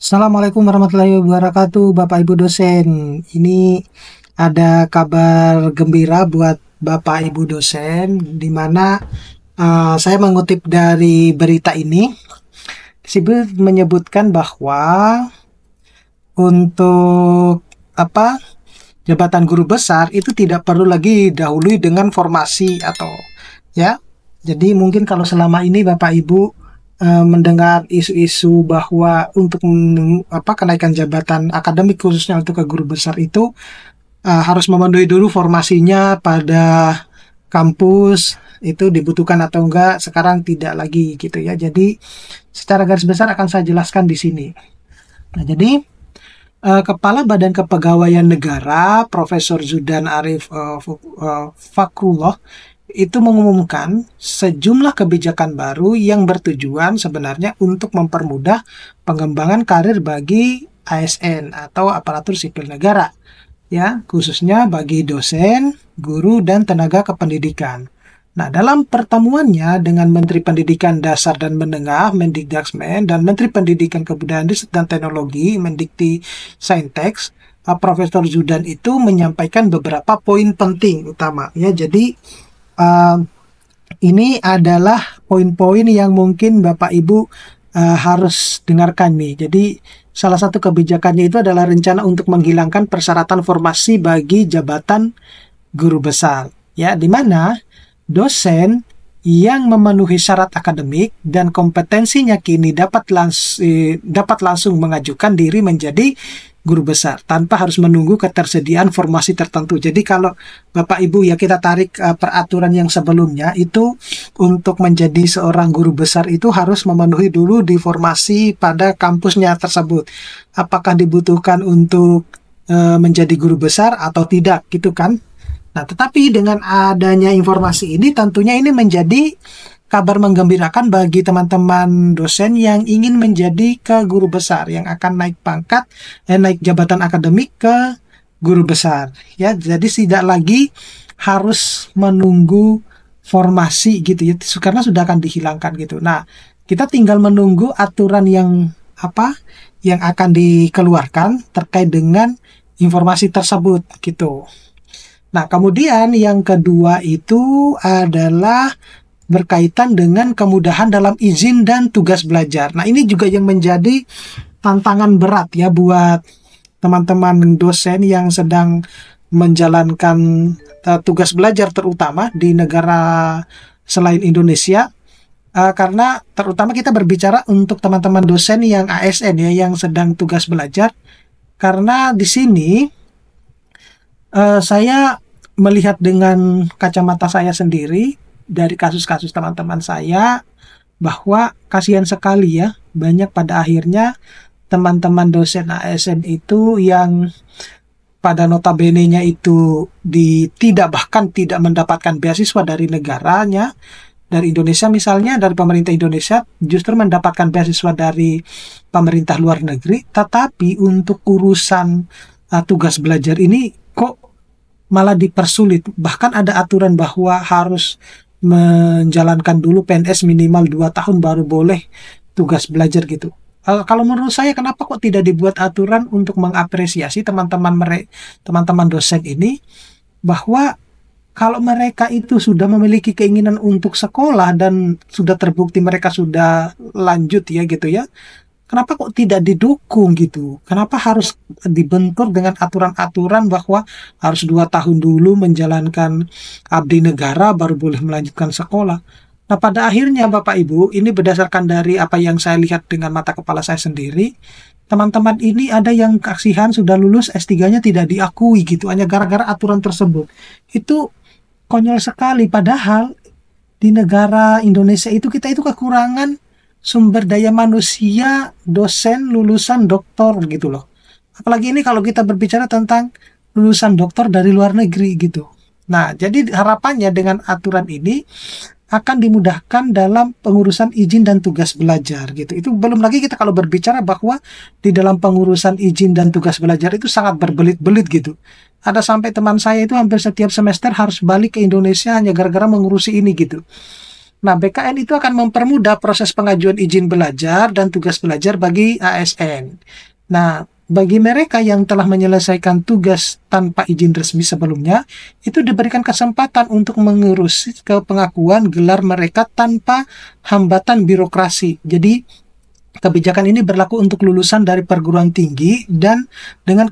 Assalamualaikum warahmatullahi wabarakatuh, Bapak Ibu dosen. Ini ada kabar gembira buat Bapak Ibu dosen, di mana saya mengutip dari berita ini, disebut menyebutkan bahwa untuk apa jabatan guru besar itu tidak perlu lagi dahului dengan formasi atau ya. Jadi mungkin kalau selama ini Bapak Ibu mendengar isu-isu bahwa untuk kenaikan jabatan akademik khususnya untuk ke guru besar itu harus memenuhi dulu formasinya pada kampus itu dibutuhkan atau enggak, sekarang tidak lagi gitu ya. Jadi secara garis besar akan saya jelaskan di sini. Nah, jadi Kepala Badan Kepegawaian Negara Profesor Zudan Arif Fakrullah itu mengumumkan sejumlah kebijakan baru yang bertujuan sebenarnya untuk mempermudah pengembangan karir bagi ASN atau aparatur sipil negara, ya, khususnya bagi dosen, guru, dan tenaga kependidikan. Nah, dalam pertemuannya dengan Menteri Pendidikan Dasar dan Menengah Mendikdaksmen dan Menteri Pendidikan Kebudayaan Riset dan Teknologi Mendikti Saintek, Profesor Zudan itu menyampaikan beberapa poin penting utama ya. Jadi ini adalah poin-poin yang mungkin Bapak Ibu harus dengarkan nih. Jadi salah satu kebijakannya itu adalah rencana untuk menghilangkan persyaratan formasi bagi jabatan guru besar, ya, di mana dosen yang memenuhi syarat akademik dan kompetensinya kini dapat langsung mengajukan diri menjadi guru besar tanpa harus menunggu ketersediaan formasi tertentu. Jadi kalau Bapak Ibu ya kita tarik peraturan yang sebelumnya itu untuk menjadi seorang guru besar itu harus memenuhi dulu di formasi pada kampusnya tersebut. Apakah dibutuhkan untuk menjadi guru besar atau tidak gitu kan. Nah, tetapi dengan adanya informasi ini tentunya ini menjadi kabar menggembirakan bagi teman-teman dosen yang ingin menjadi ke guru besar, yang akan naik pangkat, naik jabatan akademik ke guru besar. Ya, jadi tidak lagi harus menunggu formasi gitu ya, karena sudah akan dihilangkan gitu. Nah, kita tinggal menunggu aturan yang yang akan dikeluarkan terkait dengan informasi tersebut gitu. Nah, kemudian yang kedua itu adalah berkaitan dengan kemudahan dalam izin dan tugas belajar. Nah, ini juga yang menjadi tantangan berat ya buat teman-teman dosen yang sedang menjalankan tugas belajar terutama di negara selain Indonesia. Karena terutama kita berbicara untuk teman-teman dosen yang ASN ya, yang sedang tugas belajar. Karena di sini saya melihat dengan kacamata saya sendiri dari kasus-kasus teman-teman saya bahwa kasihan sekali ya, banyak pada akhirnya teman-teman dosen ASN itu yang pada notabene-nya itu bahkan tidak mendapatkan beasiswa dari negaranya, dari Indonesia misalnya, dari pemerintah Indonesia, justru mendapatkan beasiswa dari pemerintah luar negeri, tetapi untuk urusan tugas belajar ini kok malah dipersulit. Bahkan ada aturan bahwa harus menjalankan dulu PNS minimal 2 tahun baru boleh tugas belajar gitu. Kalau menurut saya kenapa kok tidak dibuat aturan untuk mengapresiasi teman-teman dosen ini, bahwa kalau mereka itu sudah memiliki keinginan untuk sekolah dan sudah terbukti mereka sudah lanjut ya gitu ya, kenapa kok tidak didukung gitu? Kenapa harus dibentur dengan aturan-aturan bahwa harus 2 tahun dulu menjalankan abdi negara baru boleh melanjutkan sekolah? Nah, pada akhirnya Bapak Ibu, ini berdasarkan dari apa yang saya lihat dengan mata kepala saya sendiri, teman-teman ini ada yang kasihan sudah lulus S3-nya tidak diakui gitu, hanya gara-gara aturan tersebut. Itu konyol sekali, padahal di negara Indonesia itu kita itu kekurangan sumber daya manusia dosen lulusan doktor gitu loh. Apalagi ini kalau kita berbicara tentang lulusan doktor dari luar negeri gitu. Nah, jadi harapannya dengan aturan ini akan dimudahkan dalam pengurusan izin dan tugas belajar gitu. Itu belum lagi kita kalau berbicara bahwa di dalam pengurusan izin dan tugas belajar itu sangat berbelit-belit gitu. Ada sampai teman saya itu hampir setiap semester harus balik ke Indonesia hanya gara-gara mengurusi ini gitu. Nah, BKN itu akan mempermudah proses pengajuan izin belajar dan tugas belajar bagi ASN. Nah, bagi mereka yang telah menyelesaikan tugas tanpa izin resmi sebelumnya, itu diberikan kesempatan untuk mengurus ke pengakuan gelar mereka tanpa hambatan birokrasi. Jadi, kebijakan ini berlaku untuk lulusan dari perguruan tinggi dan dengan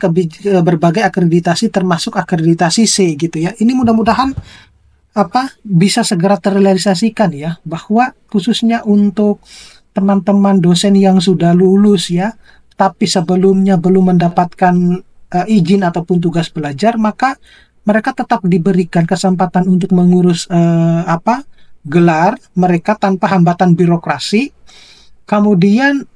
berbagai akreditasi termasuk akreditasi C gitu ya. Ini mudah-mudahan bisa segera terrealisasikan ya, bahwa khususnya untuk teman-teman dosen yang sudah lulus ya, tapi sebelumnya belum mendapatkan izin ataupun tugas belajar, maka mereka tetap diberikan kesempatan untuk mengurus gelar mereka tanpa hambatan birokrasi. Kemudian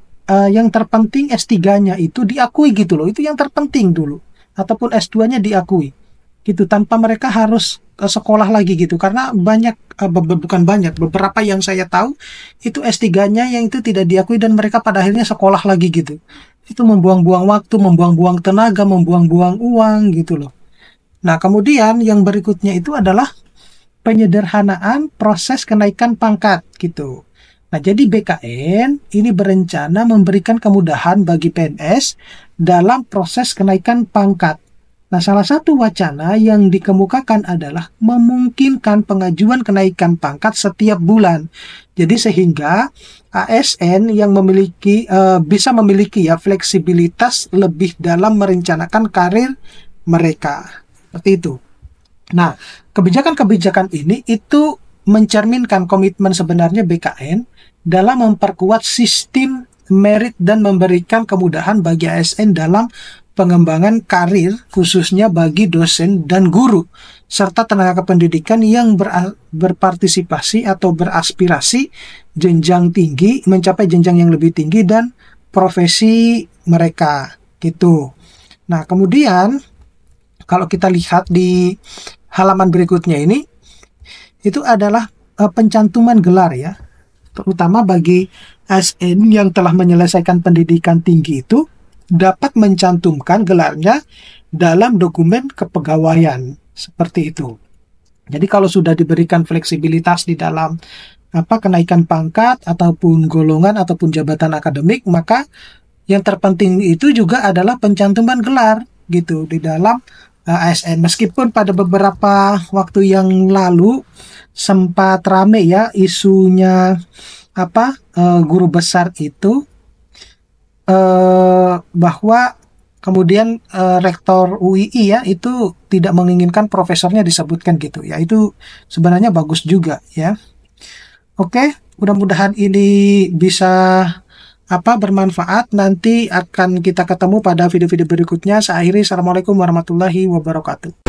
yang terpenting S3-nya itu diakui gitu loh, itu yang terpenting dulu, ataupun S2-nya diakui gitu, tanpa mereka harus sekolah lagi gitu. Karena beberapa yang saya tahu itu S3-nya yang itu tidak diakui dan mereka pada akhirnya sekolah lagi gitu. Itu membuang-buang waktu, membuang-buang tenaga, membuang-buang uang gitu loh. Nah, kemudian yang berikutnya itu adalah penyederhanaan proses kenaikan pangkat gitu. Nah, jadi BKN ini berencana memberikan kemudahan bagi PNS dalam proses kenaikan pangkat. Nah, salah satu wacana yang dikemukakan adalah memungkinkan pengajuan kenaikan pangkat setiap bulan. Jadi sehingga ASN yang bisa memiliki ya fleksibilitas lebih dalam merencanakan karir mereka. Seperti itu. Nah, kebijakan-kebijakan ini itu mencerminkan komitmen sebenarnya BKN dalam memperkuat sistem merit dan memberikan kemudahan bagi ASN dalam pengembangan karir khususnya bagi dosen dan guru serta tenaga pendidikan yang berpartisipasi atau beraspirasi jenjang tinggi, mencapai jenjang yang lebih tinggi dan profesi mereka gitu. Nah, kemudian kalau kita lihat di halaman berikutnya ini, itu adalah pencantuman gelar ya, terutama bagi ASN yang telah menyelesaikan pendidikan tinggi itu dapat mencantumkan gelarnya dalam dokumen kepegawaian seperti itu. Jadi kalau sudah diberikan fleksibilitas di dalam kenaikan pangkat ataupun golongan ataupun jabatan akademik, maka yang terpenting itu juga adalah pencantuman gelar gitu di dalam ASN. Meskipun pada beberapa waktu yang lalu sempat rame ya isunya guru besar itu bahwa kemudian rektor UII ya itu tidak menginginkan profesornya disebutkan gitu ya. Itu sebenarnya bagus juga ya. Oke, mudah-mudahan ini bisa bermanfaat. Nanti akan kita ketemu pada video-video berikutnya. Saya akhiri, assalamualaikum warahmatullahi wabarakatuh.